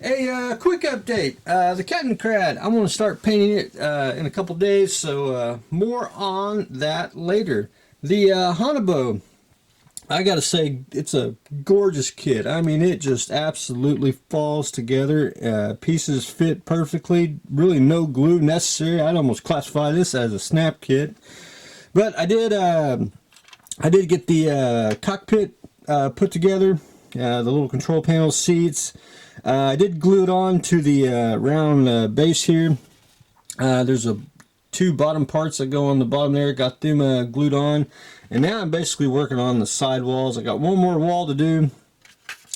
Hey, quick update. The Captain Crad, I'm going to start painting it in a couple days, so more on that later. The Haunebu, I gotta say, it's a gorgeous kit. I mean, it just absolutely falls together. Pieces fit perfectly. Really no glue necessary. I'd almost classify this as a snap kit. But I did get the cockpit put together. The little control panel seats. I did glue it on to the round base here. There's two bottom parts that go on the bottom there. Got them glued on. And now I'm basically working on the side walls. I got one more wall to do.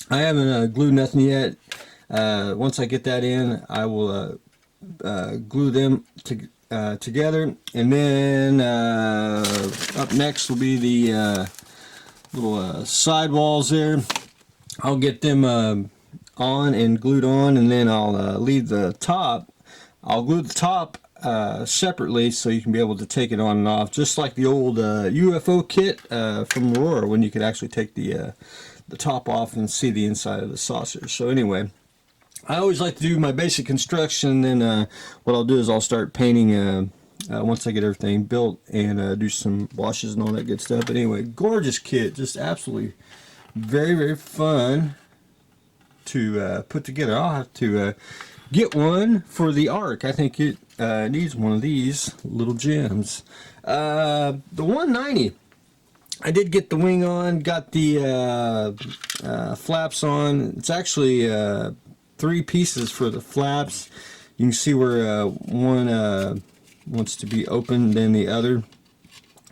I haven't glued nothing yet. Once I get that in, I will glue them together. And then up next will be the little side walls there. I'll get them on and glued on, and then I'll leave the top. I'll glue the top separately so you can be able to take it on and off, just like the old UFO kit from Aurora, when you could actually take the top off and see the inside of the saucer. So anyway, I always like to do my basic construction, and then what I'll do is I'll start painting once I get everything built, and do some washes and all that good stuff. But anyway, gorgeous kit, just absolutely very fun to put together. I'll have to get one for the Ark. I think it needs one of these little gems. The 190, I did get the wing on, got the flaps on. It's actually 3 pieces for the flaps. You can see where one wants to be open than the other,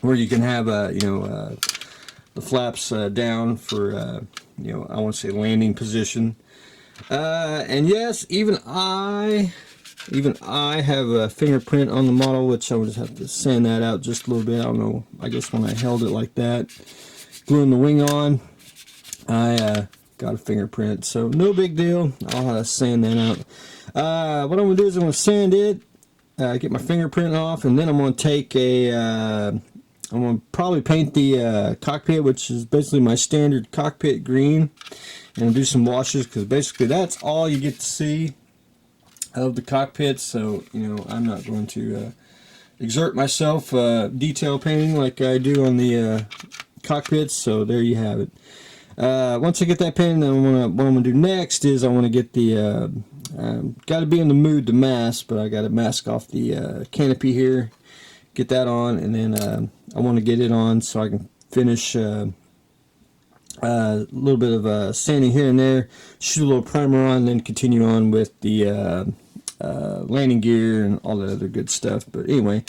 where you can have the flaps down for I want to say landing position. And yes, even I have a fingerprint on the model, which I would just have to sand that out just a little bit. I don't know, I guess when I held it like that, gluing the wing on, I got a fingerprint, so no big deal. I'll sand that out. What I'm going to do is I'm going to sand it, get my fingerprint off, and then I'm going to take I'm going to probably paint the cockpit, which is basically my standard cockpit green, and do some washes, because basically that's all you get to see of the cockpit. So I'm not going to exert myself detail painting like I do on the cockpits. So there you have it. Once I get that painted, then what I'm going to do next is I want to get the got to be in the mood to mask, but I got to mask off the canopy here, get that on, and then I want to get it on so I can finish a little bit of sanding here and there, shoot a little primer on, and then continue on with the landing gear and all that other good stuff. But anyway,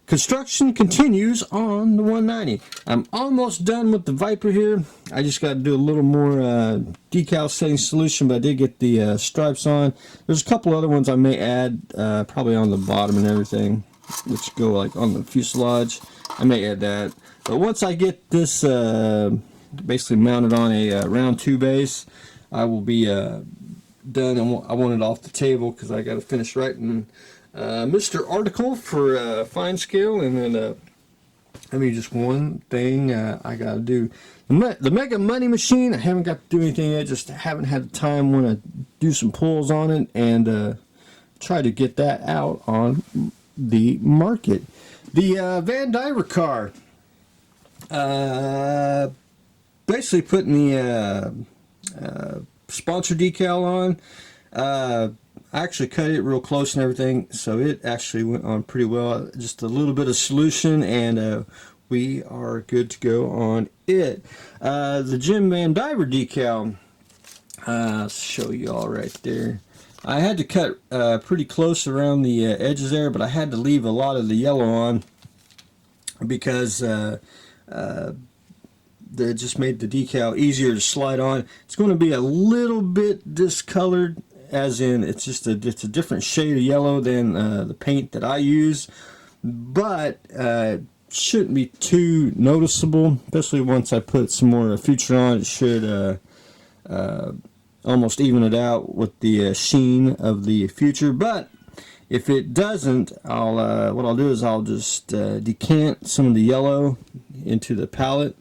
construction continues on the 190. I'm almost done with the Viper here. I just got to do a little more decal setting solution, but I did get the stripes on. There's a couple other ones I may add, probably on the bottom and everything, which go like on the fuselage. I may add that. But once I get this basically mounted on a round 2 base, I will be done. I want it off the table because I got to finish writing Mr. Article for fine scale, and then just one thing I got to do. The Mega Money Machine, I haven't got to do anything yet, just haven't had the time. Want to do some pulls on it and try to get that out on the market. The vandiver car, basically putting the sponsor decal on. I actually cut it real close and everything, so it actually went on pretty well. Just a little bit of solution, and we are good to go on it. The Jim vandiver decal, I'll show you all right there. I had to cut pretty close around the edges there, but I had to leave a lot of the yellow on because that just made the decal easier to slide on. It's going to be a little bit discolored, as in it's a different shade of yellow than the paint that I use, but shouldn't be too noticeable, especially once I put some more future on. It should almost even it out with the sheen of the future. But if it doesn't, what I'll do is I'll just decant some of the yellow into the palette,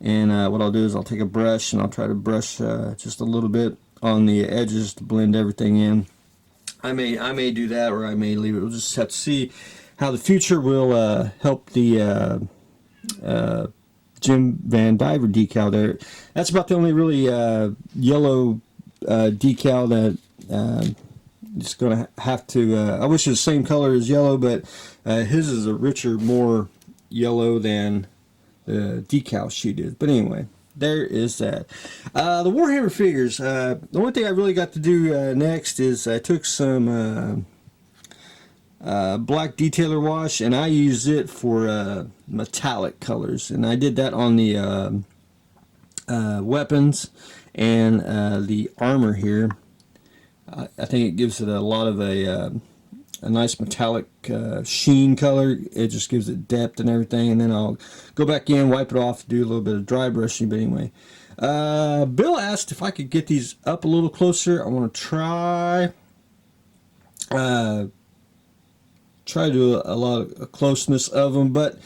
and what I'll do is I'll take a brush and I'll try to brush just a little bit on the edges to blend everything in. I may do that, or I may leave it. We'll just have to see how the future will help the Jim vandiver decal there. That's about the only really yellow decal that just going to have to. I wish it was the same color as yellow, but his is a richer, more yellow than the decal sheet is. But anyway, there is that. The Warhammer figures. The only thing I really got to do next is I took some black detailer wash, and I used it for metallic colors, and I did that on the weapons and the armor here. I think it gives it a lot of a nice metallic sheen color. It just gives it depth and everything, and then I'll go back in, wipe it off, do a little bit of dry brushing. But anyway, Bill asked if I could get these up a little closer. I want to try to do a lot of closeness of them, but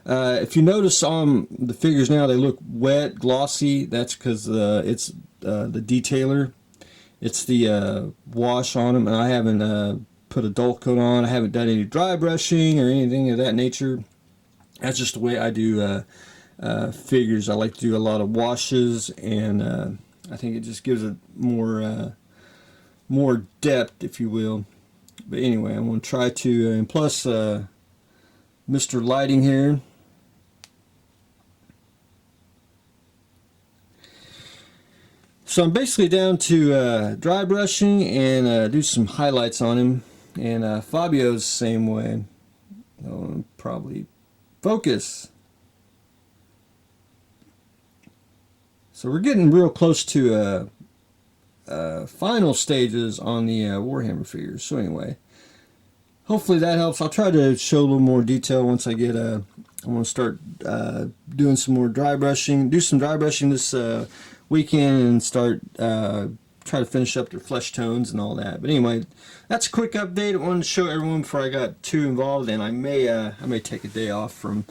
if you notice on the figures now, they look wet, glossy. That's because it's the detailer. It's the wash on them, and I haven't put a dull coat on. I haven't done any dry brushing or anything of that nature. That's just the way I do figures. I like to do a lot of washes, and I think it just gives it more depth, if you will. But anyway, I'm going to try to, and plus Mr. Lighting here. So I'm basically down to dry brushing and do some highlights on him. And Fabio's the same way. I'll probably focus. So we're getting real close to final stages on the Warhammer figures. So anyway, hopefully that helps. I'll try to show a little more detail once I get I want to start doing some more dry brushing. Do some dry brushing this weekend and start try to finish up their flesh tones and all that. But anyway, that's a quick update. I wanted to show everyone before I got too involved, and I may take a day off from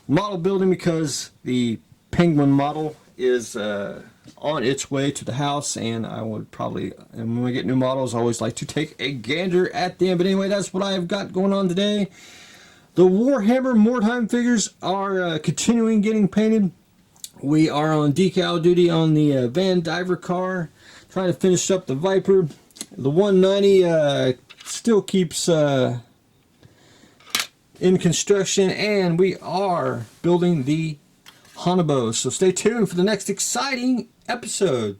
model building because the penguin model is on its way to the house, and I would probably, and when I get new models, I always like to take a gander at them. But anyway, that's what I've got going on today. The Warhammer Mordheim figures are continuing getting painted. We are on decal duty on the vandiver car, trying to finish up the Viper. The 190 still keeps in construction, and we are building the Haunebu. So stay tuned for the next exciting episode.